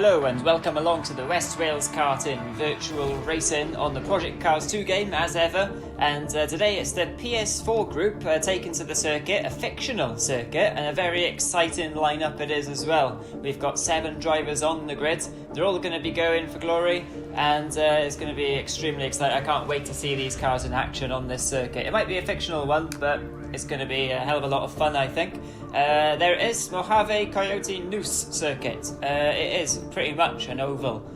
Hello and welcome along to the West Wales Karting virtual racing on the Project Cars 2 game as ever, and today it's the PS4 group taken to the circuit, a fictional circuit, and a very exciting lineup it is as well. We've got 7 drivers on the grid, they're all going to be going for glory, and it's going to be extremely exciting. I can't wait to see these cars in action on this circuit. It might be a fictional one, but it's going to be a hell of a lot of fun, I think. There is Mojave Coyote Noose circuit. It is pretty much an oval,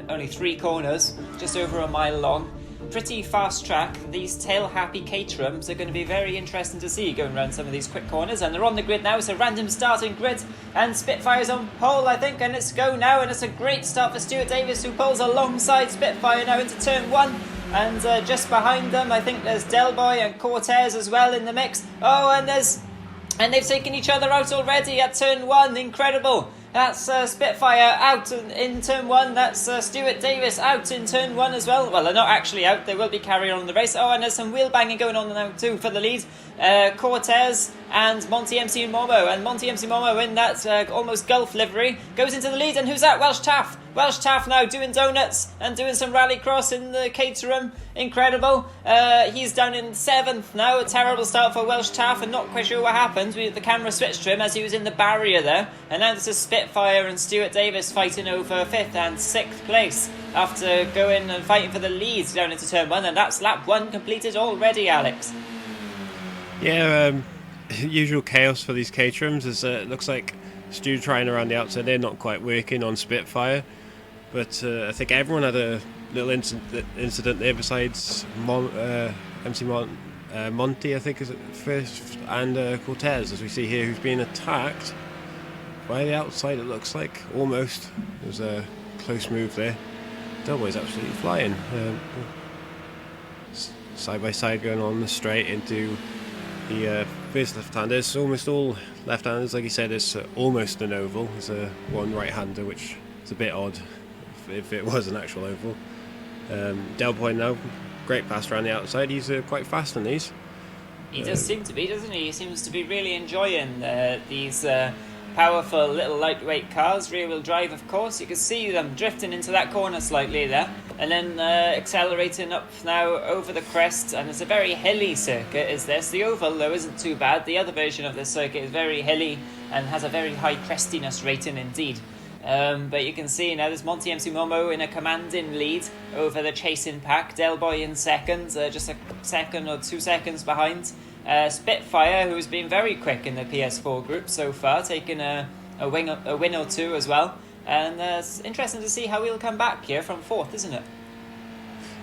only 3 corners, just over a mile long. Pretty fast track. These tail-happy Caterhams are going to be very interesting to see going around some of these quick corners, and they're on the grid now. It's a random starting grid, and Spitfire's on pole, I think, and it's go now, and it's a great start for Stuart Davis, who pulls alongside Spitfire now into turn 1. And just behind them, I think there's Delboy and Cortez as well in the mix. Oh, and they've taken each other out already at turn 1. Incredible. That's Spitfire out in turn 1. That's Stuart Davis out in turn 1 as well. Well, they're not actually out. They will be carrying on the race. Oh, and there's some wheel banging going on now too for the lead. Cortez and Monty MC Momo. And Monty MC Momo in that almost Gulf livery goes into the lead. And who's that? Welsh Taff. Welsh Taff now doing donuts and doing some rallycross in the Caterham. Incredible. He's down in 7th now. A terrible start for Welsh Taff, and not quite sure what happened. The camera switched to him as he was in the barrier there. And now this is Spitfire and Stuart Davis fighting over 5th and 6th place after going and fighting for the lead down into turn 1. And that's lap 1 completed already, Alex. Yeah, usual chaos for these Caterhams. It looks like Stu trying around the outside. They're not quite working on Spitfire. But I think everyone had a little incident there besides MC Monty, I think, is it first, and Cortez, as we see here, who's being attacked by the outside, it looks like, almost. There's a close move there. Delboy's absolutely flying. Side by side going on the straight into the first left-handers. Almost all left-handers, like you said, it's almost an oval. There's one right-hander, which is a bit odd if it was an actual oval. Delboy now, great pass around the outside. He's quite fast on these. He does seem to be, doesn't he? He seems to be really enjoying these powerful little lightweight cars. Rear-wheel drive, of course. You can see them drifting into that corner slightly there, and then accelerating up now over the crest. And it's a very hilly circuit, is this. The oval, though, isn't too bad. The other version of this circuit is very hilly and has a very high crestiness rating indeed. But you can see now there's Monty MC Momo in a commanding lead over the chasing pack. Delboy in 2nd, just a second or 2 seconds behind. Spitfire, who's been very quick in the PS4 group so far, taking a win or 2 as well. And it's interesting to see how he'll come back here from 4th, isn't it?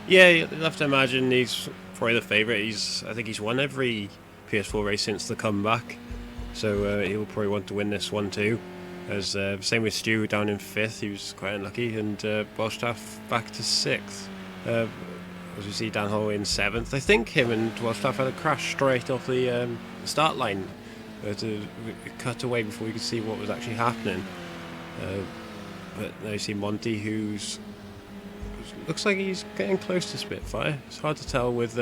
Yeah, you'll have to imagine he's probably the favourite. I think he's won every PS4 race since the comeback, so he'll probably want to win this one too. As same with Stu down in 5th, he was quite unlucky, and Welsh Taff back to 6th. As we see Dan Holloway in 7th. I think him and Welsh Taff had a crash straight off the start line to cut away before you could see what was actually happening. But now you see Monty, who's looks like he's getting close to Spitfire. It's hard to tell with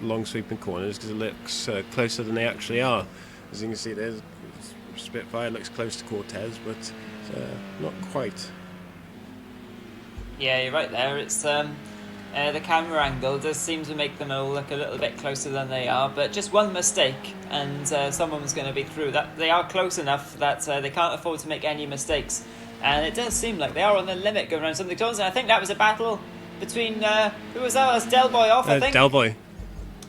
long sweeping corners because it looks closer than they actually are. As you can see, there's Spitfire looks close to Cortez, but not quite. Yeah, you're right there. It's the camera angle does seem to make them all look a little bit closer than they are, but just one mistake and someone's going to be through. That they are close enough that they can't afford to make any mistakes, and it does seem like they are on the limit going around some of the corners. And I think that was a battle between who was that? It was Delboy off, I think. Delboy.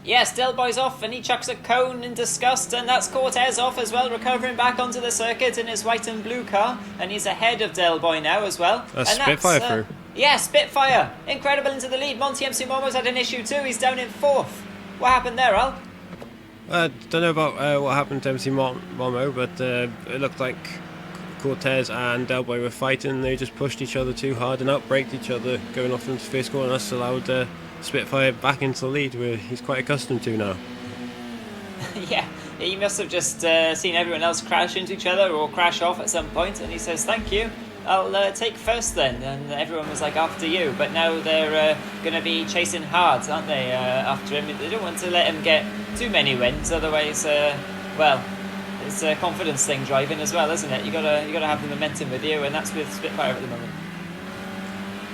Yes, Delboy's off, and he chucks a cone in disgust, and that's Cortez off as well, recovering back onto the circuit in his white and blue car, and he's ahead of Delboy now as well. That's Spitfire through. Yeah, Spitfire. Incredible into the lead. Monty MC Momo's had an issue too. He's down in 4th. What happened there, Al? Don't know about what happened to MC Momo, but it looked like Cortez and Delboy were fighting. They just pushed each other too hard and outbraked each other going off into the first corner, and that's allowed Spitfire back into the lead, where he's quite accustomed to now. Yeah, he must have just seen everyone else crash into each other or crash off at some point, and he says, "Thank you, I'll take first then." And everyone was like, "After you." But now they're going to be chasing hard, aren't they, after him? They don't want to let him get too many wins, otherwise, well, it's a confidence thing driving as well, isn't it? You gotta have the momentum with you, and that's with Spitfire at the moment.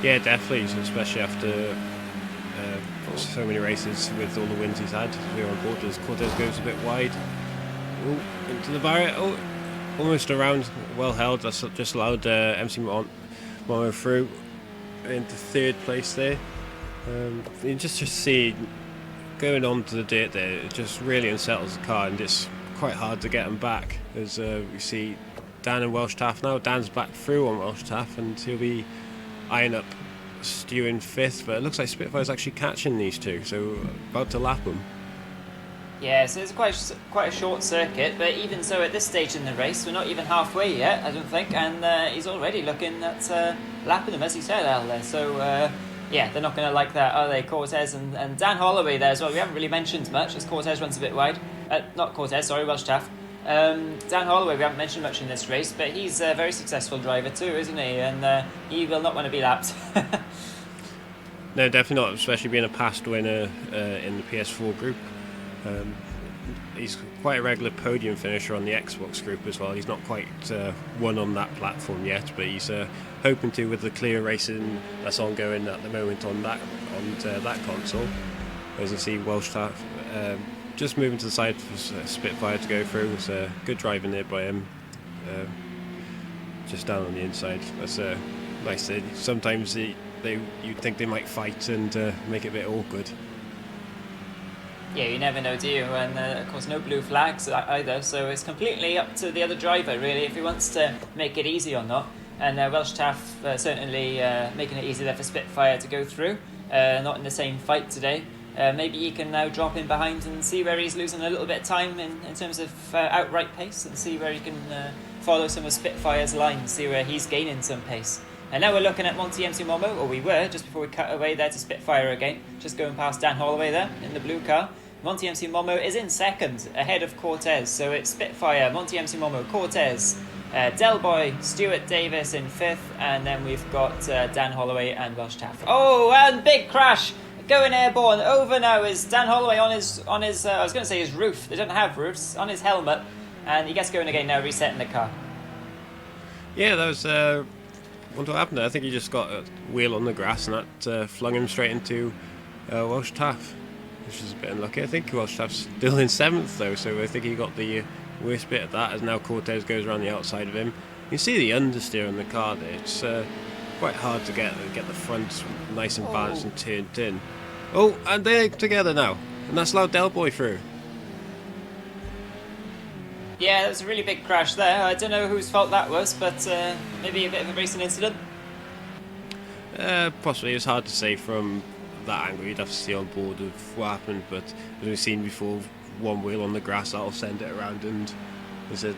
Yeah, definitely, especially after so many races with all the wins he's had. We're on Cortez. Cortez goes a bit wide. Ooh, into the barrier. Oh, almost around. Well held. That's just allowed MC Momo through into third place there. You just see going on to the dirt there, it just really unsettles the car, and it's quite hard to get him back. As we see Dan and Welsh Taff now. Dan's back through on Welsh Taff, and he'll be eyeing up Stu in fifth, but it looks like Spitfire's actually catching these two, so about to lap them. Yeah, so it's quite a short circuit, but even so, at this stage in the race, we're not even halfway yet, I don't think, and he's already looking at lapping them, as he said, Al, there. So, yeah, they're not going to like that, are they? Cortez and Dan Holloway there as well. We haven't really mentioned much, as Cortez runs a bit wide. Not Cortez, sorry, Welsh Taff. Dan Holloway, we haven't mentioned much in this race, but he's a very successful driver too, isn't he? And he will not want to be lapped. No, definitely not, especially being a past winner in the PS4 group. He's quite a regular podium finisher on the Xbox group as well. He's not quite won on that platform yet, but he's hoping to with the clear racing that's ongoing at the moment on that console. As you see, Welsh Taff just moving to the side for Spitfire to go through. It's good driving there by him, just down on the inside. That's nice. Sometimes you'd think they might fight and make it a bit awkward. Yeah, you never know, do you? And of course, no blue flags either, so it's completely up to the other driver, really, if he wants to make it easy or not. And Welsh Taff certainly making it easy there for Spitfire to go through. Not in the same fight today. Maybe he can now drop in behind and see where he's losing a little bit of time in terms of outright pace, and see where he can follow some of Spitfire's lines, see where he's gaining some pace. And now we're looking at Monty MC Momo, or we were, just before we cut away there to Spitfire again, just going past Dan Holloway there in the blue car. Monty MC Momo is in second, ahead of Cortez, so it's Spitfire, Monty MC Momo, Cortez, Del Boy, Stuart Davis in fifth, and then we've got Dan Holloway and Welsh Taff. Oh, and big crash! Going airborne. Over now is Dan Holloway on his I was going to say his roof, they don't have roofs, on his helmet, and he gets going again now, resetting the car. Yeah, that was... wonder what happened there. I think he just got a wheel on the grass, and that flung him straight into Welsh Taff, which is a bit unlucky. I think Welsh Taff's still in seventh though, so I think he got the worst bit of that, as now Cortez goes around the outside of him. You can see the understeer on the car there. It's quite hard to get the front nice and balanced and turned in. Oh, and they're together now, and that's allowed Del Boy through. Yeah, that was a really big crash there. I don't know whose fault that was, but maybe a bit of a racing incident. Possibly. It's hard to say from that angle. You'd have to see on board of what happened, but as we've seen before, one wheel on the grass, that'll send it around, and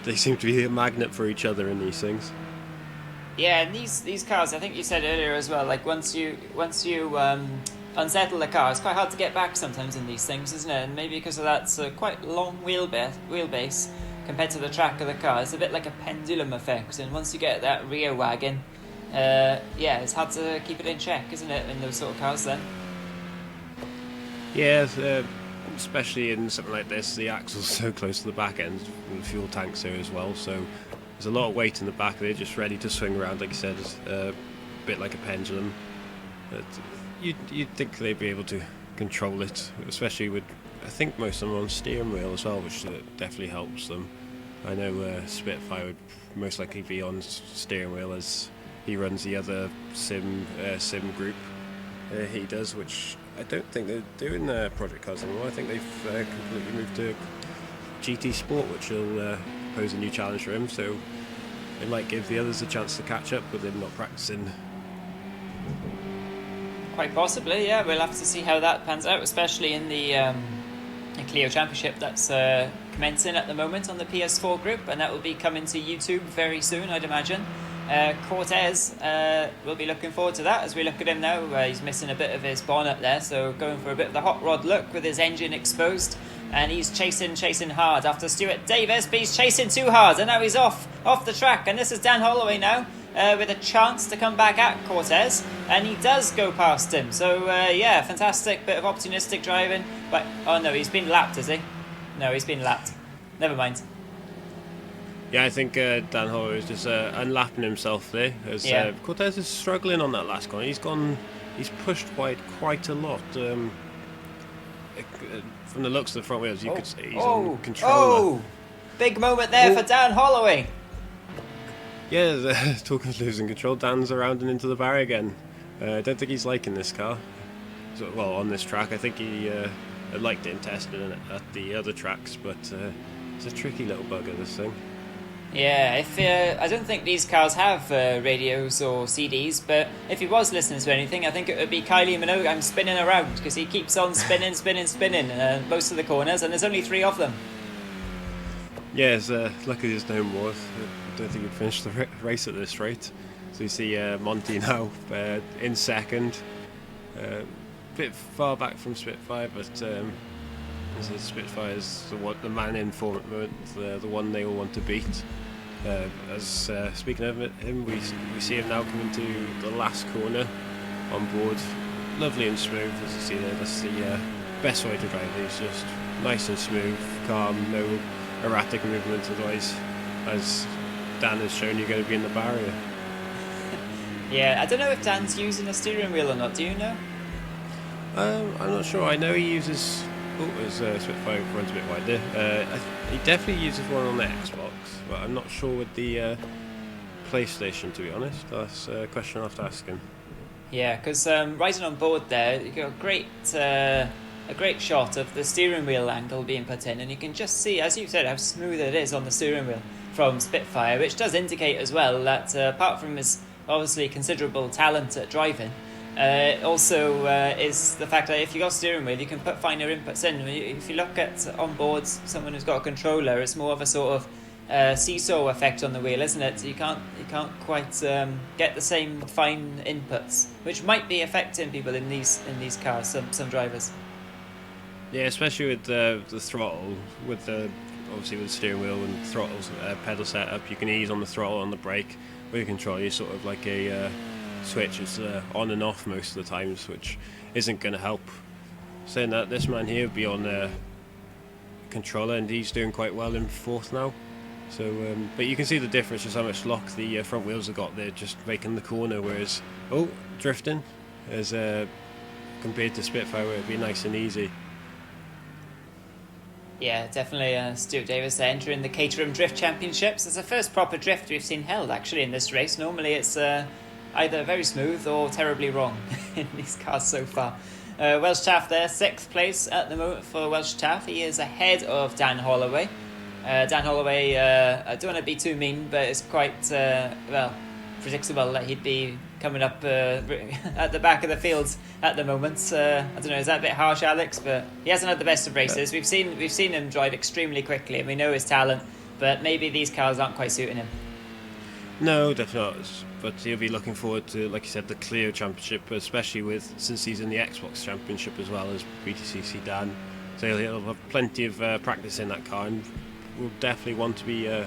they seem to be a magnet for each other in these things. Yeah, and these cars, I think you said earlier as well, like once you unsettle the car, it's quite hard to get back sometimes in these things, isn't it? And maybe because of that, it's a quite long wheelbase compared to the track of the car. It's a bit like a pendulum effect, and once you get that rear wagon, yeah, it's hard to keep it in check, isn't it, in those sort of cars then? Yeah, especially in something like this, the axle's so close to the back end, and the fuel tank's there as well, so there's a lot of weight in the back there, just ready to swing around, like you said, a bit like a pendulum. But you'd think they'd be able to control it, especially with, I think most of them are on steering wheel as well, which definitely helps them. I know Spitfire would most likely be on steering wheel, as he runs the other sim group he does, which I don't think they're doing Project Cars anymore. I think they've completely moved to GT Sport, which will pose a new challenge for him, so it might give the others a chance to catch up with him not practicing. Quite possibly, yeah. We'll have to see how that pans out, especially in the Clio Championship that's commencing at the moment on the PS4 group, and that will be coming to YouTube very soon, I'd imagine. Cortez will be looking forward to that as we look at him now. He's missing a bit of his bonnet there, so going for a bit of the hot rod look with his engine exposed, and he's chasing hard after Stuart Davis, but he's chasing too hard, and now he's off the track, and this is Dan Holloway now with a chance to come back at Cortez, and he does go past him, so yeah, fantastic bit of opportunistic driving. But oh no, he's been lapped, is he? No, he's been lapped, never mind. Yeah, I think Dan Holloway is just unlapping himself there. As Cortez is struggling on that last corner. He's pushed wide quite a lot. From the looks of the front wheels, you could see he's on controller. Big moment there for Dan Holloway. Yeah, talking of losing control, Dan's around and into the barrier again. I don't think he's liking this car. Well, on this track, I think he liked it and tested it at the other tracks, but it's a tricky little bugger, this thing. Yeah, I don't think these cars have radios or CDs, but if he was listening to anything, I think it would be Kylie Minogue. I'm spinning around, because he keeps on spinning most of the corners, and there's only 3 of them. Yeah, luckily there's no more. I don't think he'd finish the race at this rate. So you see Monty now in second. A bit far back from Spitfire, but Spitfire is the man in form at the moment, the one they all want to beat. Speaking of him, we see him now coming to the last corner on board. Lovely and smooth, as you see there. That's the best way to drive these, just nice and smooth, calm, no erratic movements. Otherwise, as Dan has shown, you're going to be in the barrier. Yeah, I don't know if Dan's using a steering wheel or not. Do you know? I'm not sure. I know he uses. His Spitfire runs a bit wide there. He definitely uses one on the Xbox, but I'm not sure with the PlayStation, to be honest. That's a question I'll have to ask him. Yeah, because riding on board there, you got a great shot of the steering wheel angle being put in, and you can just see, as you said, how smooth it is on the steering wheel from Spitfire, which does indicate as well that apart from his obviously considerable talent at driving, also is the fact that if you got a steering wheel, you can put finer inputs in. If you look at on board someone who's got a controller, it's more of a sort of seesaw effect on the wheel, isn't it? So you can't quite get the same fine inputs, which might be affecting people in these cars. Some drivers. Yeah, especially with the throttle, obviously with the steering wheel and throttles pedal setup, you can ease on the throttle, on the brake. With your controller, you're sort of like a switch. It's on and off most of the times, which isn't going to help. Saying that, this man here would be on controller, and he's doing quite well in 4th now. So, but you can see the difference, just how much lock the front wheels have got there, just making the corner. Whereas, drifting, as compared to Spitfire, where it'd be nice and easy. Yeah, definitely. Stuart Davis entering the Caterham Drift Championships. It's the first proper drift we've seen held actually in this race. Normally it's either very smooth or terribly wrong in these cars so far. Welsh Taff there, 6th place at the moment for Welsh Taff. He is ahead of Dan Holloway. Dan Holloway, I don't want to be too mean, but it's quite, predictable that he'd be coming up at the back of the field at the moment. I don't know, is that a bit harsh, Alex? But he hasn't had the best of races. We've seen him drive extremely quickly, and we know his talent, but maybe these cars aren't quite suiting him. No, definitely not. But he'll be looking forward to, like you said, the Clio Championship, especially since he's in the Xbox Championship as well as BTCC Dan. So he'll have plenty of practice in that car, and will definitely want to be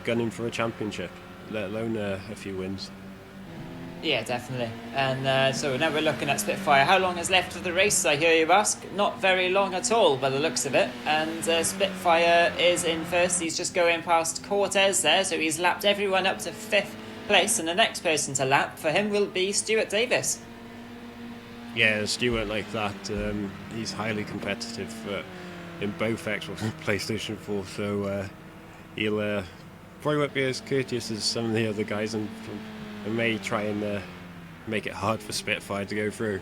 gunning for a championship, let alone a few wins. Yeah, definitely. And so now we're looking at Spitfire. How long is left of the race, I hear you ask? Not very long at all by the looks of it. And Spitfire is in 1st. He's just going past Cortez there, so he's lapped everyone up to 5th place, and the next person to lap for him will be Stuart Davis. Yeah, Stuart like that. He's highly competitive in both Xbox and PlayStation 4, so he'll probably won't be as courteous as some of the other guys, and may try and make it hard for Spitfire to go through.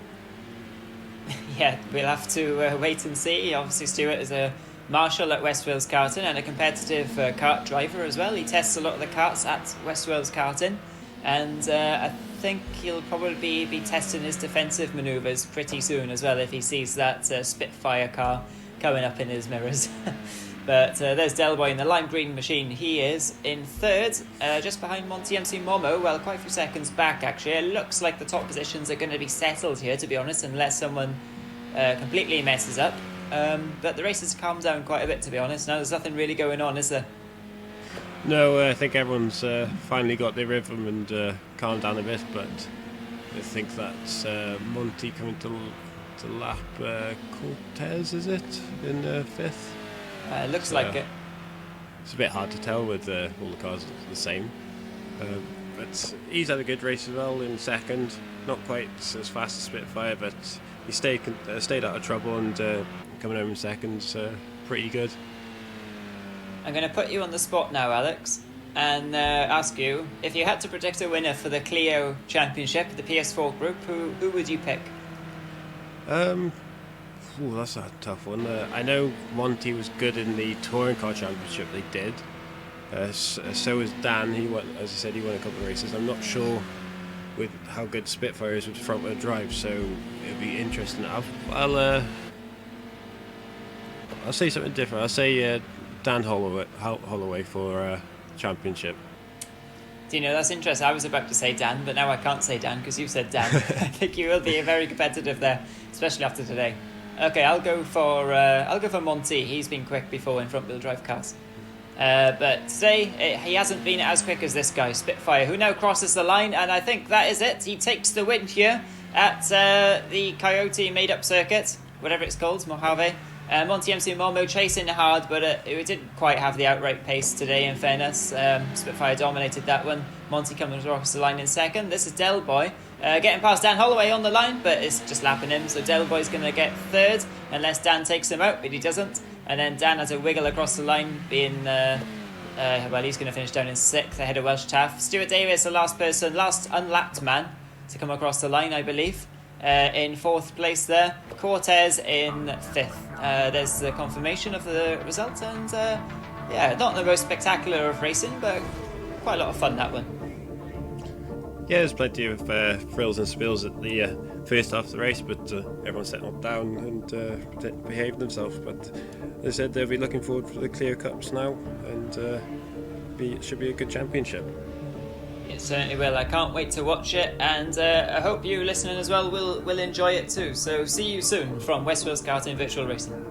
Yeah, we'll have to wait and see. Obviously, Stuart is a marshal at West Wales Karting and a competitive kart driver as well. He tests a lot of the karts at West Wales Karting, and I think he'll probably be testing his defensive manoeuvres pretty soon as well if he sees that Spitfire car coming up in his mirrors. But there's Delboy in the lime green machine. He is in 3rd, just behind Monty MC Momo. Well, quite a few seconds back, actually. It looks like the top positions are going to be settled here, to be honest, unless someone completely messes up. But the race has calmed down quite a bit, to be honest. Now there's nothing really going on, is there? No, I think everyone's finally got their rhythm and calmed down a bit, but I think that's Monty coming to lap Cortez, is it, in 5th? It looks like it. it's a bit hard to tell with all the cars the same. But he's had a good race as well in second. Not quite as fast as Spitfire, but he stayed out of trouble, and coming home in second's pretty good. I'm going to put you on the spot now, Alex, and ask you, if you had to predict a winner for the Clio Championship, the PS4 group, who would you pick? That's a tough one. I know Monty was good in the Touring Car Championship they did. So was Dan. He won, as I said, he won a couple of races. I'm not sure with how good Spitfire is with front wheel drive, so it'll be interesting. I'll say something different. I'll say Dan Holloway for championship. Do you know, that's interesting. I was about to say Dan, but now I can't say Dan because you said Dan. I think you will be very competitive there, especially after today. Okay, I'll go for Monty. He's been quick before in front wheel drive cars. But today, he hasn't been as quick as this guy, Spitfire, who now crosses the line, and I think that is it. He takes the win here at the Coyote made-up circuit, whatever it's called, Mojave. Monty MC Momo chasing hard, but it didn't quite have the outright pace today, in fairness. Spitfire dominated that one. Monty coming across the line in second. This is Del Boy getting past Dan Holloway on the line, but it's just lapping him, so Del Boy's going to get third, unless Dan takes him out, but he doesn't. And then Dan has a wiggle across the line, being, he's going to finish down in sixth ahead of Welsh Taff. Stuart Davis, the last unlapped man to come across the line, I believe, in fourth place there. Cortez in fifth. There's the confirmation of the result, and not the most spectacular of racing, but quite a lot of fun, that one. Yeah, there's plenty of frills and spills at the first half of the race, but everyone settled down and behaved themselves. But as I said, they'll be looking forward for the Clio Cups now, and it should be a good championship. It certainly will. I can't wait to watch it, and I hope you listening as well will enjoy it too. So see you soon from West Wales Karting Virtual Racing.